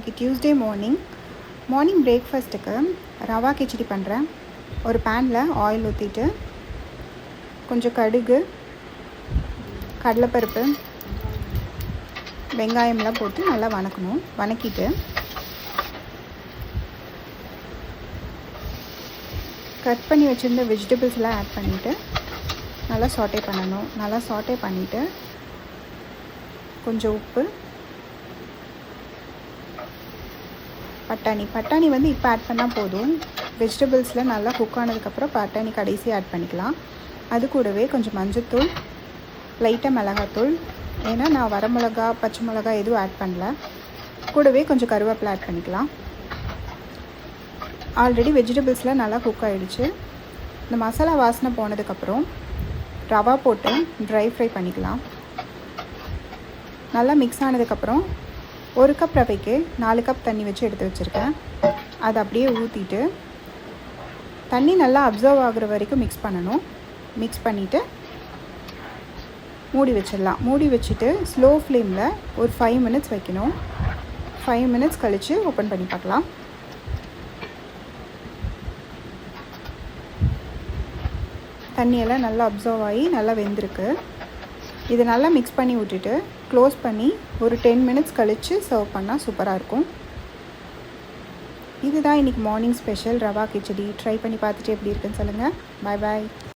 இன்றைக்கி Tuesday morning பிரேக்ஃபாஸ்ட்டுக்கு ரவா கிச்சடி பண்ணுறேன். ஒரு பேனில் ஆயில் ஊற்றிட்டு கொஞ்சம் கடுகு, கடலைப்பருப்பு, வெங்காயம்லாம் போட்டு நல்லா வணக்கிட்டு கட் பண்ணி வச்சுருந்த வெஜிடபிள்ஸ்லாம் ஆட் பண்ணிவிட்டு நல்லா சாட்டே பண்ணணும். நல்லா சாட்டே பண்ணிவிட்டு கொஞ்சம் உப்பு, பட்டாணி வந்து இப்போ ஆட் பண்ணால் போதும். வெஜிடபிள்ஸில் நல்லா குக் ஆனதுக்கப்புறம் பட்டாணி கடைசி ஆட் பண்ணிக்கலாம். அது கூடவே கொஞ்சம் மஞ்சள்தூள், லைட்டாக மிளகாத்தூள், ஏன்னா நான் வரமிளகா பச்சை மிளகா எதுவும் ஆட் பண்ணல. கூடவே கொஞ்சம் கருவேப்பிலை ஆட் பண்ணிக்கலாம். ஆல்ரெடி வெஜிடபிள்ஸில் நல்லா குக் ஆகிடுச்சு. இந்த மசாலா வாசனை போனதுக்கப்புறம் ரவா போட்டு ட்ரை ஃப்ரை பண்ணிக்கலாம். நல்லா மிக்ஸ் ஆனதுக்கப்புறம் 1 கப் ரவைக்கு 4 கப் தண்ணி வச்சு எடுத்து வச்சுருக்கேன். அதை அப்படியே ஊற்றிட்டு தண்ணி நல்லா அப்சர்வ் ஆகுற வரைக்கும் மிக்ஸ் பண்ணணும். மிக்ஸ் பண்ணிவிட்டு மூடி வச்சிடலாம். மூடி வச்சுட்டு ஸ்லோ ஃப்ளேமில் ஒரு 5 மினிட்ஸ் வைக்கணும். 5 மினிட்ஸ் கழித்து ஓப்பன் பண்ணி பார்க்கலாம். தண்ணியெல்லாம் நல்லா அப்சர்வ் ஆகி நல்லா வெந்திருக்கு. இது நல்லா மிக்ஸ் பண்ணி விட்டுட்டு க்ளோஸ் பண்ணி ஒரு 10 மினிட்ஸ் கழித்து சர்வ் பண்ணால் சூப்பராக இருக்கும். இதுதான் இன்றைக்கி morning special rava khichdi. Try பண்ணி பார்த்துட்டு எப்படி இருக்குன்னு சொல்லுங்கள். பாய்.